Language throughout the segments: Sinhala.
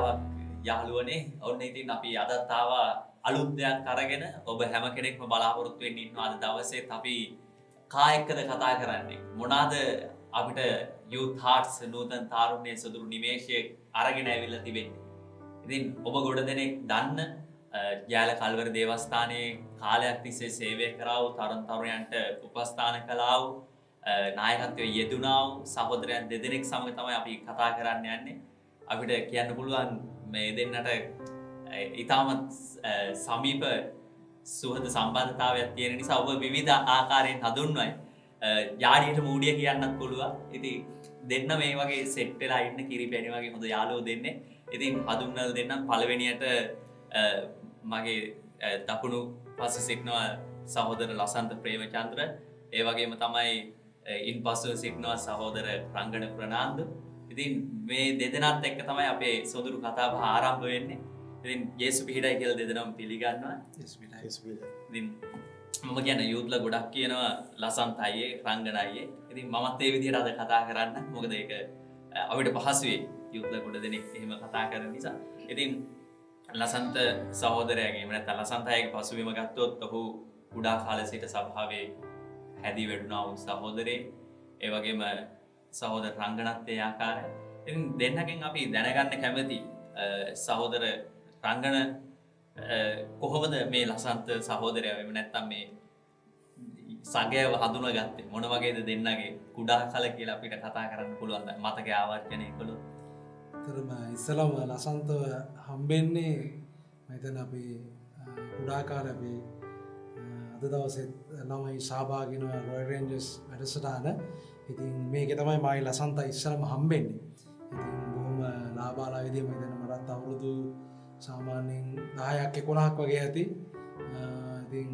හැකියාවක් යාළුවනේ. ඔන්න ඉතින් අපි අදත් ආවා අලුත් දෙයක් අරගෙන. ඔබ හැම කෙනෙක්ම බලාපොරොත්තු වෙන්න ඉන්නවා අද දවසේත් අපි කා එක්කද කතා කරන්නේ. මොනවාද අපිට youth hearts නූතන තාරුණ්‍ය සොදුරු නිමේෂයේ අරගෙන ඇවිල්ලා තිබෙන්නේ. ඉතින් ඔබ ගොඩ දෙනෙක් දන්න ජාල කල්වර දේවස්ථානයේ කාලයක් තිස්සේ සේවය කරා වූ තරුණ තරුණයන්ට උපස්ථාන කළා වූ නායකත්වයේ යෙදුණා වූ සහෝදරයන් දෙදෙනෙක් සමග තමයි අපි කතා කරන්න යන්නේ. අපිට කියන්න පුළුවන් මේ දෙන්නට ඉතාමත් සමීප සුහද සම්බන්ධතාවයක් තියෙන නිසා ඔබ විවිධ ආකාරයෙන් හඳුන්වයි. යාඩියට මූඩිය කියන්නත් පුළුවන්. ඉතින් දෙන්න මේ වගේ සෙට් වෙලා ඉන්න කිරිපැණි වගේ හොඳ යාළුවෝ දෙන්නේ. ඉතින් හඳුන්වලා දෙන්නම්. පළවෙනියට මගේ දකුණු පස සිටිනවා සහෝදර ලසන්ත ප්‍රේමචන්ද්‍ර. ඒ වගේම තමයි ඉන්පසුව සිටිනවා සහෝදර රංගන ප්‍රනාන්දු. ඉතින් මේ දෙදෙනාත් එක්ක තමයි අපේ සොදුරු කතාබහ ආරම්භ වෙන්නේ. ඉතින් යේසු පිහිටයි කියලා දෙදෙනාම පිළිගන්නවා. යේසු පිහිටයි. ඉතින් මම කියන්නේ යූත්ලා ගොඩක් කියනවා ලසන්ත අයියේ රංගන අයියේ. ඉතින් මමත් ඒ විදිහට අද කතා කරන්න. මොකද ඒක අපිට පහසු වෙයි. යූත්ලා ගොඩ දෙනෙක් එහෙම කතා කරන නිසා. ඉතින් ලසන්ත සහෝදරයාගේ නැත්නම් ලසන්ත අයියගේ පසුබිම ගත්තොත් ඔහු කුඩා කාලේ සිට සභාවේ හැදී වැඩුණා වූ සහෝදරයෙක්. ඒ වගේම සහෝදර රංගනත් ඒ ආකාරයි. ඉතින් දෙන්නගෙන් අපි දැනගන්න කැමති සහෝදර රංගන කොහොමද මේ ලසන්ත සහෝදරයා වෙම නැත්තම් මේ සගයව හඳුනාගත්තේ මොන වගේද දෙන්නගේ කුඩා කල කියලා අපිට කතා කරන්න පුළුවන් මතක ආවර්ජනය කළොත්. ඇත්තටම ඉස්සලම ලසන්තව හම්බෙන්නේ මම හිතන අපි කුඩා කාලේ අපි අද දවසේ ළමයි සහභාගී වෙන රොයල් රේන්ජර්ස් වැඩසටහන. ඉතින් මේකේ තමයි මයි ලසන්ත ඉස්සලම හම්බෙන්නේ. ඉතින් බොහොම ලාබාලා විදිහම ඉතින් මටත් අවුරුදු සාමාන්‍යයෙන් 10ක් 11ක් වගේ ඇති. ඉතින්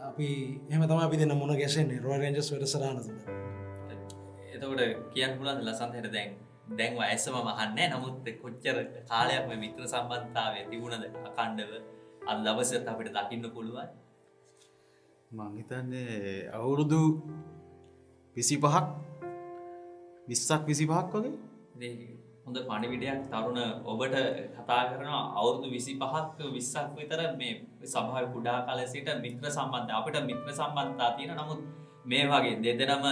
අපි එහෙම තමයි අපි දෙන්න මුණ ගැසෙන්නේ රොයල් රේන්ජර්ස් වැඩසටහන තුල. එතකොට කියන්න පුළුවන් ලසන්තට දැන් වයසම මහන්නේ. නමුත් කොච්චර කාලයක් මේ මිත්‍ර සම්බන්ධතාවය තිබුණද අඛණ්ඩව අද දවසට අපිට දකින්න පුළුවන්. මං හිතන්නේ අවුරුදු 25ක් 20ක් 25ක් වගේ. හොඳ පණිවිඩයක් තරුණ ඔබට කතා කරනවා. අවුරුදු 25ක් 20ක් විතර මේ සභාවේ කුඩා කාලේ සිට මිත්‍ර සම්බන්ධය අපිට මිත්‍ර සම්බන්ධතා තියෙන. නමුත් මේ වගේ දෙදෙනම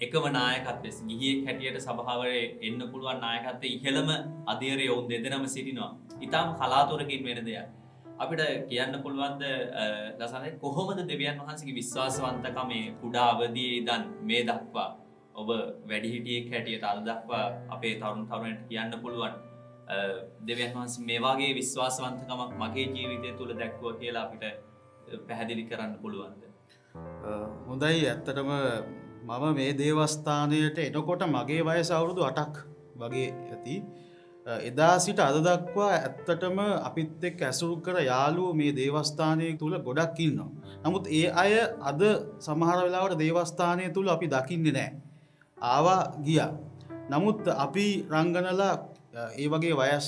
එකම නායකත්වයේ ගිහියෙක් හැටියට සභාවේ එන්න පුළුවන් නායකත්වයේ ඉහළම අධීරයේ වුන් දෙදෙනම සිටිනවා. ඊටාම කලාතුරකින් වෙන දෙයක්. අපිට කියන්න පුළුවන්ද ලසන්ත කොහොමද දෙවියන් වහන්සේගේ විශ්වාසවන්තකම මේ කුඩා අවදියේ ඉඳන් මේ දක්වා ඔබ වැඩිහිටියෙක් හැටියට අද දක්වා අපේ තරුණ තරුණයන්ට කියන්න පුළුවන් දෙවියන් වහන්සේ මේ වගේ විශ්වාසවන්තකමක් මගේ ජීවිතය තුළ දැක්වුවා කියලා අපිට පැහැදිලි කරන්න පුළුවන්ද? හොඳයි. ඇත්තටම මම මේ දේවස්ථානයට එනකොට මගේ වයස අවුරුදු 8ක් වගේ ඇති. එදා සිට අද දක්වා ඇත්තටම අපිත් එක්ක ඇසුරු කර යාළුවෝ මේ දේවස්ථානයේ තුල ගොඩක් ඉන්නවා. නමුත් ඒ අය අද සමහර වෙලාවට දේවස්ථානය තුල අපි දකින්නේ නැහැ. ආවා ගියා. නමුත් අපි රංගනලා ඒ වගේ වයස්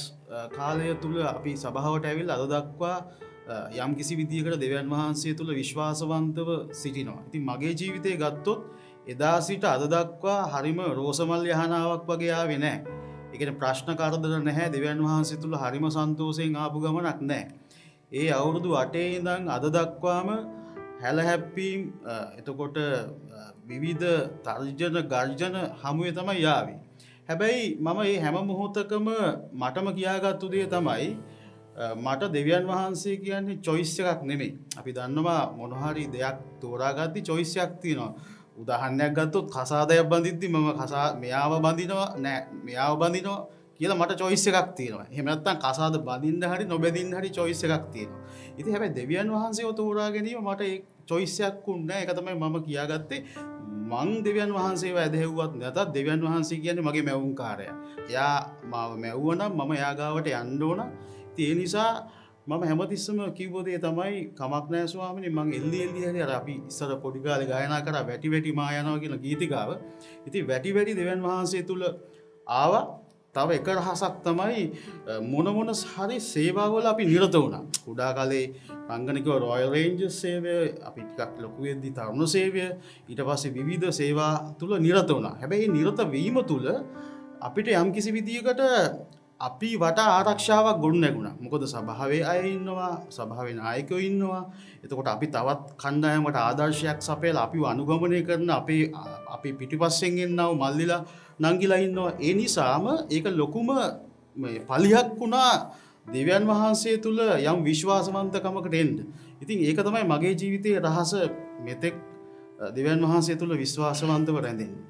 කාලය තුල අපි සභාවට ඇවිල්ලා අද දක්වා යම් කිසි විදියකට දෙවියන් වහන්සේ තුල විශ්වාසවන්තව සිටිනවා. ඉතින් මගේ ජීවිතය ගත්තොත් එදා සිට අද දක්වා හරිම රෝසමල් යහනාවක් වගේ ආවේ නැහැ. ඒ කියන්නේ ප්‍රශ්න කරදර නැහැ. දෙවියන් වහන්සේ තුල හරිම සන්තෝෂයෙන් ආපු ගමනක් නැහැ. ඒ අවුරුදු 8 ඉඳන් අද දක්වාම හැල හැප්පීම් එතකොට විවිධ තර්ජන ගර්ජන හමුවේ තමයි යාවේ. හැබැයි මම මේ හැම මොහොතකම මටම කියාගත්තු දේ තමයි මට දෙවියන් වහන්සේ කියන්නේ choice එකක් නෙමෙයි. අපි දන්නවා මොන හරි දෙයක් තෝරාගද්දි choice එකක් තියෙනවා. උදාහරණයක් ගත්තොත් කසාදයක් බඳිද්දි මම මෙයාව බඳිනවා නෑ මෙයාව බඳිනවා කියලා මට choice එකක් තියෙනවා. එහෙම නැත්නම් කසාද බඳින්න හරි නොබඳින්න හරි choice එකක් තියෙනවා. ඉතින් හැබැයි දෙවියන් වහන්සේව තෝරා ගැනීම මට ඒ choice එකක් උන්නේ නෑ. ඒක තමයි මම කියාගත්තේ. මං දෙවියන් වහන්සේව ඇදහෙව්වත් නැතත් දෙවියන් වහන්සේ කියන්නේ මගේ මැවුම්කාරයා. එයා මාව මැව්වනම් මම එයා ගාවට යන්න ඕන. ඒ නිසා මම හැමතිස්සම කිව්ව දේ තමයි කමක් නැහැ ස්වාමීනි මං එල්ලි හරි අර අපි ඉස්සර පොඩි කාලේ ගායනා කරා වැටි වැටි මා යනවා කියන ගීතිකාව. ඉතින් වැටි වැටි දෙවියන් වහන්සේ තුල ආවා. තව එක රහසක් තමයි මොන හරි සේවාවල අපි නිරත වුණා. කුඩා කාලේ රංගනිකව රොයල් රේන්ජර්ස් සේවය, අපි ටිකක් ලොකු වෙද්දි තරුණ සේවය, ඊට පස්සේ විවිධ සේවා තුල නිරත වුණා. හැබැයි නිරත වීම තුල අපිට යම් කිසි විදියකට අපි වට ආරක්ෂාවක් ගොඩ නැගුණ මොකද සභාවේ අය ඉන්නවා සභාවේ නායකයෝ ඉන්නවා එතකොට අපි තවත් කණ්ඩායමට ආදර්ශයක් සපයලා අපි අනුගමනය කරන අපි පිටිපස්සෙන් එන්නව මල්ලිලා නංගිලා ඉන්නවා ඒ නිසාම ඒක ලොකුම පලියක් වුණා දෙවියන් වහන්සේ තුළ යම් විශ්වාසවන්තකමකට එන්න. ඉතින් ඒක තමයි මගේ ජීවිතයේ රහස මෙතෙක් දෙවියන් වහන්සේ තුළ විශ්වාසවන්තව රැඳෙන්නේ.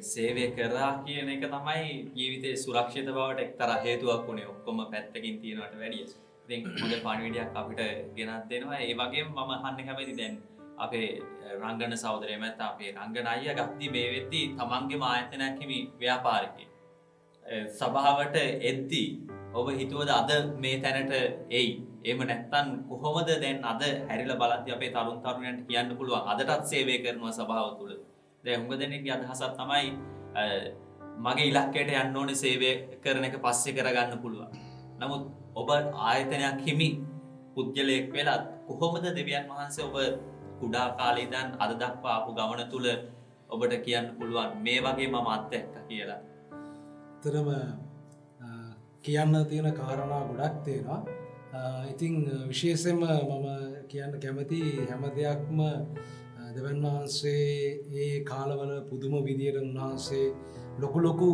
සේවය කරා කියන එක තමයි ජීවිතයේ සුරක්ෂිත බවට එක්තරා හේතුවක් වුණේ ඔක්කොම පැත්තකින් තියෙනවට වැඩිය. ඉතින් හොඳ පණිවිඩයක් අපිට ගෙනත් දෙනවා. ඒ වගේම මම අහන්න කැමති දැන් අපේ රංගන සහෝදරයා මැත්ත අපේ රංගන අයියා ගත්ති මේ වෙද්දි තමන්ගේම ආයතනයක් හිමි ව්‍යාපාරිකයෙක්. සභාවට එද්දී ඔබ හිතුවද අද මේ තැනට එයි? එහෙම නැත්නම් කොහොමද දැන් අද හැරිලා බලද්දී අපේ තරුණ තරුණයන්ට කියන්න පුළුවන් අදටත් සේවය කරනවා සභාව තුළ? දැන් හුඟ දෙනෙක්ගේ අදහසක් තමයි මගේ ඉලක්කයට යන්න ඕනේ සේවය කරන එක පස්සේ කරගන්න පුළුවන්. නමුත් ඔබ ආයතනයක් හිමි පුද්ගලයෙක් වෙලා කොහොමද දෙවියන් වහන්සේ ඔබ කුඩා කාලේ ඉඳන් අද දක්වා ආපු ගමන තුල ඔබට කියන්න පුළුවන් මේ වගේ මම අත්දැක්කා කියලා? ඇත්තටම කියන්න තියෙන කාරණා ගොඩක් තියෙනවා. ඉතින් විශේෂයෙන්ම මම කියන්න කැමති හැම දෙයක්ම දෙවන් වහන්සේ ඒ කාලවල පුදුම විදියට උන්වහන්සේ ලොකු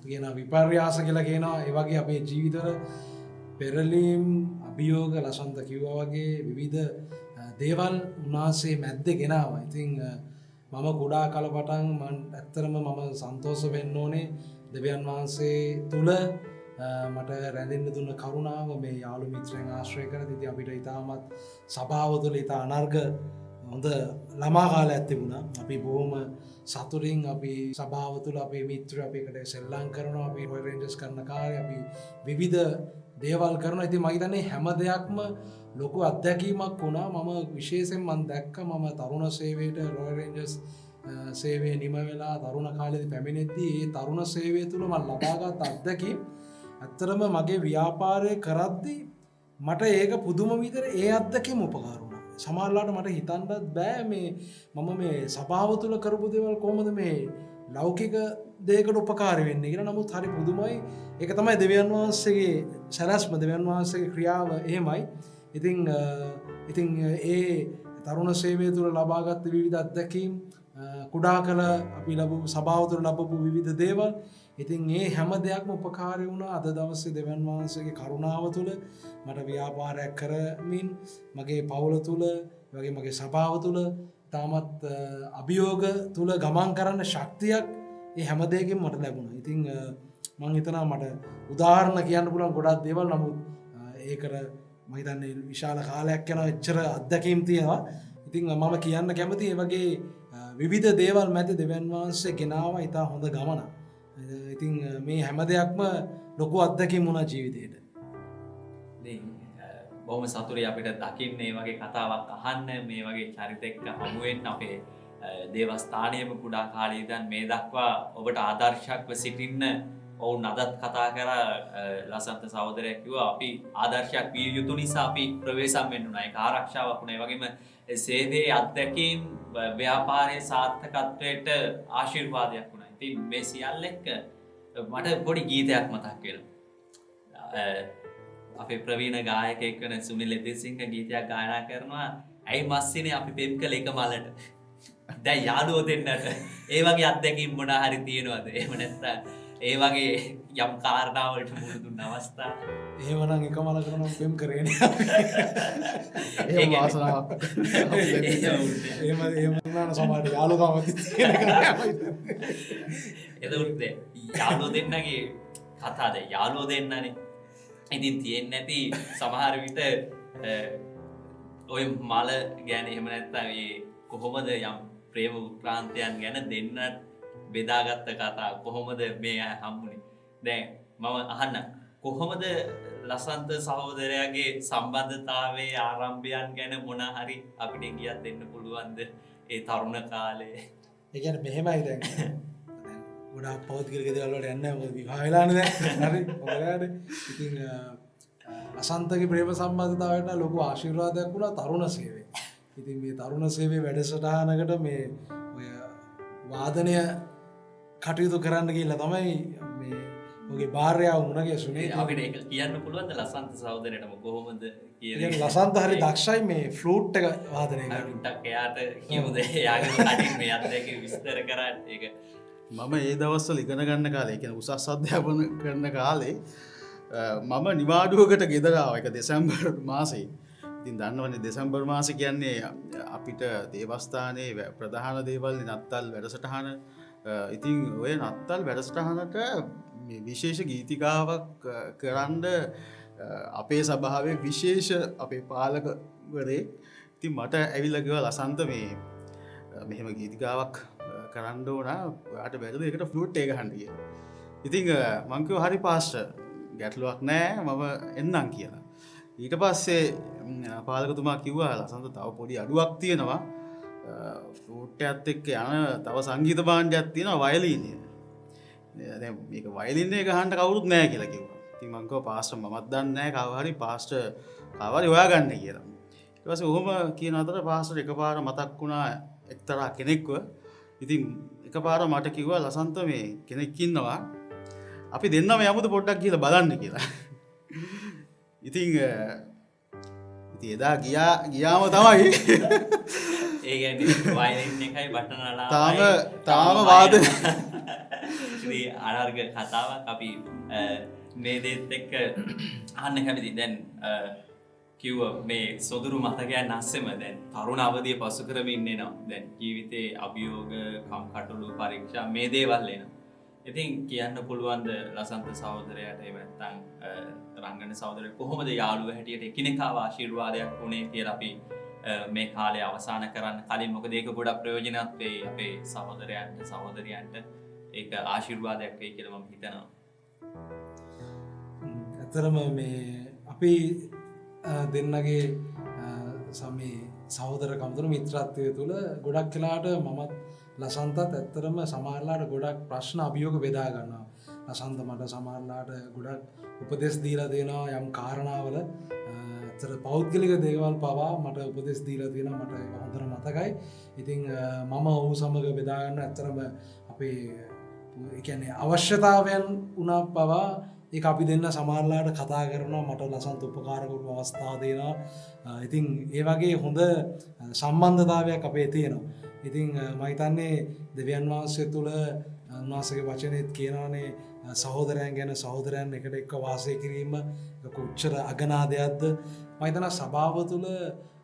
කියන විපර්යාස කියලා කියනවා. ඒ වගේ අපේ ජීවිතවල පෙරලීම් අභියෝග ලසන්ත කිව්වා වගේ විවිධ දේවල් උන්වහන්සේ මැද්දේ ගෙනාවා. ඉතින් මම කුඩා කල පටන් ඇත්තටම මම සන්තෝෂ වෙන්න ඕනේ දෙවියන් වහන්සේ තුල මට රැඳෙන්න දුන්න කරුණාව මේ යාළු මිත්‍රයන් ආශ්‍රය කරලා ඉතින් අපිට ඊටමත් සභාව තුළ ඊට අනර්ග හොඳ ළමා කාලයක් තිබුණා. අපි බොහොම සතුටින් අපි සභාව තුළ අපේ මිත්‍රයෝ අපිට සෙල්ලම් කරනවා. අපි රොයල් රේන්ජර්ස් කරන කාලේ අපි විවිධ දේවල් කරනවා. ඉතින් මම හිතන්නේ හැම දෙයක්ම ලොකු අත්දැකීමක් වුණා. මම විශේෂයෙන් මම දැක්ක මම තරුණ සේවයට රොයල් රේන්ජර්ස් සේවය නිම වෙලා තරුණ කාලේදී පැමිණෙද්දී ඒ තරුණ සේවය තුළ මම ලබාගත් අත්දැකීම් ඇත්තටම මගේ ව්‍යාපාරය කරද්දී මට ඒක පුදුම විදිහට ඒ අත්දැකීම උපකාර වුණා. සමහරවිට මට හිතන්නත් බෑ මේ මම මේ සභාව තුළ කරපු දේවල් කොහොමද මේ ලෞකික දෙයකට උපකාරී වෙන්නේ කියලා. නමුත් හරි පුදුමයි. ඒක තමයි දෙවියන් වහන්සේගේ සැලැස්ම, දෙවියන් වහන්සේගේ ක්‍රියාව එහෙමයි. ඉතින් ඒ තරුණ සේවය තුළ ලබාගත් විවිධ අත්දැකීම් කුඩා කල අපි ලැබු සභාව තුළ ලැබපු විවිධ දේවල් ඉතින් ඒ හැම දෙයක්ම උපකාරී වුණා. අද දවසේ දෙවියන් වහන්සේගේ කරුණාව තුළ මට ව්‍යාපාරයක් කරමින් මගේ පවුල තුළ වගේ මගේ සභාව තුළ තාමත් අභියෝග තුළ ගමන් කරන්න ශක්තියක් ඒ හැම දෙයකින් මට ලැබුණා. ඉතින් මම හිතනවා මට උදාහරණ කියන්න පුළුවන් ගොඩක් දේවල්. නමුත් ඒකට මම හිතන්නේ විශාල කාලයක් යනවා. එච්චර අත්දැකීම් තියෙනවා. ඉතින් මම කියන්න කැමති ඒ වගේ විවිධ දේවල් මැද දෙවියන් වහන්සේ ගෙනාවා ඉතා හොඳ ගමනක්. ඉතින් මේ හැම දෙයක්ම ලොකු අත්දැකීම් වුණා ජීවිතේට. බොහොම සතුටුයි අපිට දකින්න මේ වගේ කතාවක් අහන්න, මේ වගේ චරිතෙක් හමු වෙන්න අපේ දේවස්ථානයේම කුඩා කාලේ ඉඳන් මේ දක්වා ඔබට ආදර්ශයක්ව සිටින්න ඔවුන් අදත් කතා කරා. ලසන්ත සහෝදරයා කිව්වා අපි ආදර්ශයක් විය යුතු නිසා අපි ප්‍රවේශම් වෙන්න උනා. ඒක ආරක්ෂාවක් වුණා. ඒ වගේම සේවයේ අත්දැකීම් ව්‍යාපාරයේ සාර්ථකත්වයට ආශිර්වාදයක් වුණා. ඉතින් මේ සියල්ල එක්ක මට පොඩි ගීතයක් මතක් වෙනවා. අපේ ප්‍රවීණ ගායකයෙක් වෙන සුනිල් එදිරිසිංහ ගීතයක් ගායනා කරනවා. ඇයි මස්සිනේ අපි පෙම් කළ එක මලට. දැන් යාළුවෝ දෙන්නට ඒ වගේ අත්දැකීම් මොනවා හරි තියෙනවද? එහෙම නැත්නම් ඒ වගේ යම් කාරණාවලට මුහුණ දුන්න අවස්ථා. එහෙමනම් එක මලකට නම් පෙම් කරේ නේ. ඒ වාසනාවක්. එහෙම නම් සමහර යාළුවකම තියෙන. එතකොට යාළුවෝ දෙන්නගේ කතාවද යාළුවෝ දෙන්නනේ. ඉතින් තියෙන්නේ නැති සමහර විට ඔය මල ගැන එහෙම නැත්නම් මේ කොහොමද යම් ප්‍රේම උත්ක්‍රාන්තයන් ගැන දෙන්න බෙදාගත්ත කතා කොහොමද මේ හම්බුනේ? දැන් මම අහන්න කොහොමද ලසන්ත සහෝදරයාගේ සම්බන්ධතාවයේ ආරම්භයන් ගැන මොන හරි අපිට ගියක් දෙන්න පුළුවන්ද ඒ තරුණ කාලේ? ඒ කියන්නේ මෙහෙමයි දැන් ගොඩාක් පෞද්ගලික දේවල් වලට යන්නේ නැහැ. මොකද විවාහ වෙලානේ දැන්. හරි. ඔයාලට ඉතින් ලසන්තගේ ප්‍රේම සම්බන්ධතාවයට ලොකු ආශිර්වාදයක් වුණා තරුණ සේවය. ඉතින් මේ තරුණ සේවයේ වැඩසටහනකට මේ ඔය වාදනය කටයුතු කරන්න කියලා තමයි මේ ඔගේ භාර්යාව මුණ ගැසුනේ. අපිට ඒක කියන්න පුළුවන්ද ලසන්ත සහෝදරයටම කොහොමද ඉතින් ලසන්ත හරි දක්ෂයි මේ ෆ්ලූට් එක වාදනය කරන්න. ටක් එයාට කියමුද එයාගේ කටින් මේ අත්දැකීම් විස්තර කරන්න ඒක. මම ඒ දවස්වල ඉගෙන ගන්න කාලේ කියන්නේ උසස් අධ්‍යාපන කරන කාලේ මම නිවාඩුවකට ගෙදර ආවා. ඒක දෙසැම්බර් මාසේ. ඉතින් දන්නවනේ දෙසැම්බර් මාසේ කියන්නේ අපිට දේවස්ථානයේ ප්‍රධාන දේවල් නත්තල් වැඩසටහන. ඉතින් ඔය නත්තල් වැඩසටහනට විශේෂ ගීතිකාවක් කරන්න අපේ සභාවේ විශේෂ අපේ පාලකවරේ ඉතින් මට ඇවිල්ලා කිව්වා ලසන්ත මේ මෙහෙම ගීතිකාවක් කරන්න ඕන ඔයාට බැරිද ඒකට ෆ්ලූට් එක ගහන්න කියලා. ඉතින් මං කිව්වා හරි පාස්ටර් ගැටලුවක් නෑ මම එන්නම් කියලා. ඊට පස්සේ පාලකතුමා කිව්වා ලසන්ත තව පොඩි අඩුවක් තියෙනවා. ෆ්ලූට් එකත් එක්ක යන තව සංගීත භාණ්ඩයක් තියෙනවා වයලීනය. දැන් මේක වයලින් එක ගහන්න කවුරුත් නෑ කියලා කිව්වා. ඉතින් මං කිව්වා පාස්ටර් මමත් දන්නේ නෑ කව හරි පාස්ටර් කව හරි හොයාගන්න කියලා. ඊට පස්සේ ඔහොම කියන අතර පාස්ටර් එකපාර මතක් වුණා එක්තරා කෙනෙක්ව. ඉතින් එකපාර මට කිව්වා ලසන්ත මේ කෙනෙක් ඉන්නවා. අපි දෙන්නම යමුද පොඩ්ඩක් කියලා බලන්න කියලා. ඉතින් එදා ගියාම තමයි ඒ කියන්නේ වයලින් එකයි බටන් අලාවයි තාම වාදන අනර්ග කතාවක් අපි මේ දේත් එක්ක අහන්න කැමති. දැන් කිව්ව මේ සොදුරු මතකයන් අස්සෙම දැන් තරුණ අවදිය පසු කරමින් එනවා. දැන් ජීවිතේ අභියෝග කම්කටොළු පරීක්ෂා මේ දේවල් එනවා. ඉතින් කියන්න පුළුවන්ද ලසන්ත සහෝදරයාට එහෙම නැත්නම් රංගන සහෝදරයා කොහොමද යාළුවා හැටියට එකිනෙකාව ආශිර්වාදයක් වුණේ කියලා අපි මේ කාලය අවසන් කරන්න කලින් මොකද ඒක ගොඩක් ප්‍රයෝජනවත් වෙයි අපේ සහෝදරයන්ට සහෝදරියන්ට ඒක ආශිර්වාදයක් වෙයි කියලා මම හිතනවා. ඇත්තටම මේ අපි දෙන්නගේ සමේ සහෝදරකම් තුළ මිත්‍රත්වය තුළ ගොඩක් වෙලාට මමත් ලසන්තත් ඇත්තටම සමහරලාට ගොඩක් ප්‍රශ්න අභියෝග බෙදා ගන්නවා. ලසන්ත මට සමහරලාට ගොඩක් උපදෙස් දීලා දෙනවා යම් කාරණාවල. ඇත්තට පෞද්ගලික දේවල් පවා මට උපදෙස් දීලා තියෙනවා මට හොඳට මතකයි. ඉතින් මම ඔහු සමග බෙදා ගන්න ඇත්තටම අපේ ඒ කියන්නේ අවශ්‍යතාවයන් උනා පවා ඒක අපි දෙන්න සමහරලාට කතා කරනවා මට ලසන්ත උපකාර කරපු අවස්ථා දෙනවා. ඉතින් ඒ වගේ හොඳ සම්බන්ධතාවයක් අපේ තියෙනවා. ඉතින් මම හිතන්නේ දෙවියන් වහන්සේ තුල උන්වහන්සේගේ වචනේත් කියනවානේ සහෝදරයන් ගැන සහෝදරයන් එකට එක්ක වාසය කිරීම කොච්චර අගනාදයක්ද. මම හිතනවා සභාව තුල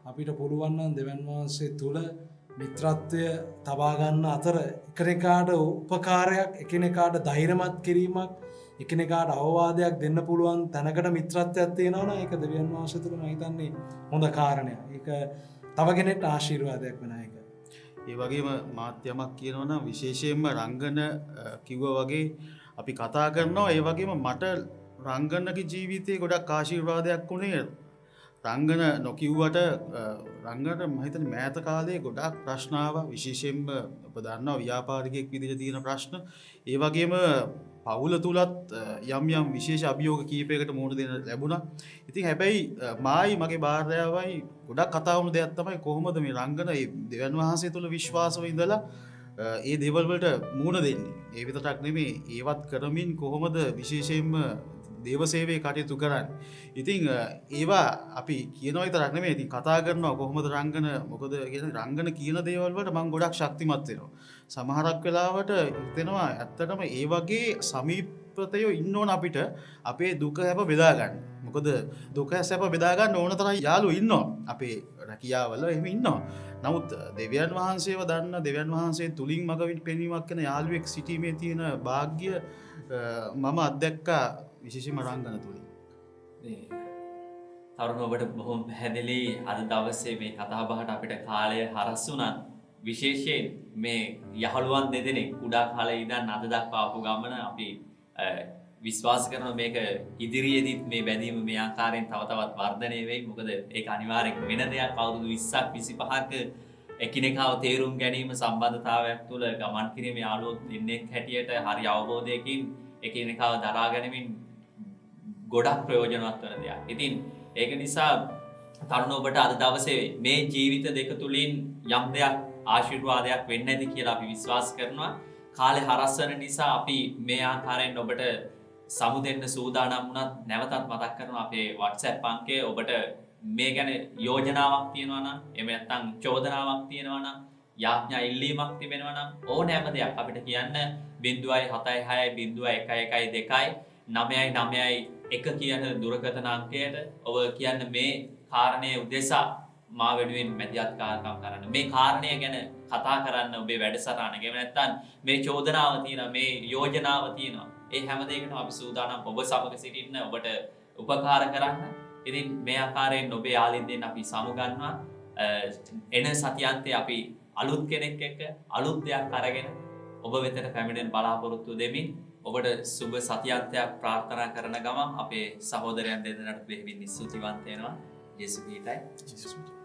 අපිට පුළුවන් නම් දෙවියන් වහන්සේ තුල මිත්‍රත්වය තබා ගන්න අතර එකිනෙකාට උපකාරයක් එකිනෙකාට ධෛර්යමත් කිරීමක් එකිනෙකාට අවවාදයක් දෙන්න පුළුවන් තැනකට මිත්‍රත්වයක් තියෙනවා නම් ඒක දෙවියන් වහන්සේ තුල මම හිතන්නේ හොඳ කාරණයක්. ඒක තව කෙනෙක්ට ආශිර්වාදයක් වෙන එක. ඒ වගේම මාත්‍යමක් කියනවා නම් විශේෂයෙන්ම රංගන කිව්වා වගේ අපි කතා කරනවා ඒ වගේම මට රංගනගේ ජීවිතේ ගොඩක් ආශිර්වාදයක් වුණේ රංගන නොකිව්වට රංගනට මම හිතන්නේ මෑත කාලේ ගොඩක් ප්‍රශ්න ආවා විශේෂයෙන්ම ඔබ දන්නවා ව්‍යාපාරිකයෙක් විදිහට තියෙන ප්‍රශ්න ඒ වගේම පවුල තුලත් යම් විශේෂ අභියෝග කීපයකට මුහුණ දෙන්න ලැබුණා. ඉතින් හැබැයි මායි මගේ භාර්යාවයි ගොඩක් කතා වුණු දෙයක් තමයි කොහොමද මේ රංගන මේ දෙවියන් වහන්සේ තුල විශ්වාසව ඉඳලා ඒ දේවල් වලට මුහුණ දෙන්නේ. ඒ විතරක් නෙමෙයි ඒවත් කරමින් කොහොමද විශේෂයෙන්ම දේව සේවයේ කටයුතු කරන්නේ. ඉතින් ඒවා අපි කියනවා විතරක් නෙමෙයි ඉතින් කතා කරනවා කොහොමද රංගන මොකද කියන්නේ රංගන කියන දේවල් වලට මම ගොඩක් ශක්තිමත් වෙනවා. සමහරක් වෙලාවට හිතෙනවා ඇත්තටම ඒ වගේ සමීපතයෝ ඉන්න ඕන අපිට අපේ දුක හැප බෙදා ගන්න. මොකද දුක සැප බෙදා ගන්න ඕන තරම් යාළුවෝ ඉන්නවා. අපේ රැකියාවල එහෙම ඉන්නවා. නමුත් දෙවියන් වහන්සේව දන්න දෙවියන් වහන්සේ තුලින් මග පෙනීමක් කරන යාළුවෙක් සිටීමේ තියෙන වාග්ය මම අත්දැක්කා විශේෂයෙන්ම රංගන තුලින්. තරුණ ඔබට බොහොම පැහැදිලි අද දවසේ මේ කතා බහට අපිට කාලය හරස් වුණා. විශේෂයෙන් මේ යහළුවන් දෙදෙනෙක් කුඩා කාලේ ඉඳන් අද දක්වා ආපු ගමන අපි විශ්වාස කරනවා මේක ඉදිරියේදීත් මේ බැඳීම මේ ආකාරයෙන් තව තවත් වර්ධනය වෙයි. මොකද ඒක අනිවාර්යෙන් වෙන දෙයක්. අවුරුදු 20ක් 25ක එකිනෙකාව තේරුම් ගැනීම සම්බන්ධතාවයක් තුළ ගමන් කිරීමේ යාළුවෝ දෙන්නෙක් හැටියට හරි අවබෝධයකින් එකිනෙකාව දරා ගැනීමෙන් ගොඩක් ප්‍රයෝජනවත් වෙන දෙයක්. ඉතින් ඒක නිසා තරුණ ඔබට අද දවසේ මේ ජීවිත දෙක තුලින් යම් දෙයක් ආශිර්වාදයක් වෙන්නේ නැති කියලා අපි විශ්වාස කරනවා. කාලේ හරස් වෙන නිසා අපි මේ ආකාරයෙන් ඔබට සමු දෙන්න සූදානම් වුණත් නැවතත් මතක් කරනවා අපේ WhatsApp අංකය ඔබට මේ ගැන යෝජනාවක් තියෙනවා නම් එහෙම නැත්නම් චෝදනාවක් තියෙනවා නම් යාඥා ඉල්ලීමක් තිබෙනවා නම් ඕනෑම දෙයක් අපිට කියන්න 076 කියන දුරකථන අංකයට ඔබ කියන්න මේ කාරණය උදෙසා මා වෙනුවෙන් මැදිහත්කාරකම් කරන්න මේ කාරණය ගැන කතා කරන්න ඔබේ වැඩසටහන. එහෙම නැත්නම් මේ චෝදනාව තියෙනවා මේ යෝජනාව තියෙනවා. ඒ හැම දෙයකටම අපි සූදානම් ඔබ සමග සිටින්න ඔබට උපකාර කරන්න. ඉතින් මේ ආකාරයෙන් ඔබේ යාළුවෙන් අපි සමුගන්නවා. එන සතියන්තේ අපි අලුත් කෙනෙක් එක්ක අලුත් දෙයක් අරගෙන ඔබ වෙතට පැමිණෙන බලාපොරොත්තු දෙමින් ඔබට සුබ සතියන්තයක් ප්‍රාර්ථනා කරන ගමන් අපේ සහෝදරයන් දෙදෙනාට බෙහෙවින් ස්තුතිවන්ත වෙනවා. ජේසුස් පිටයි.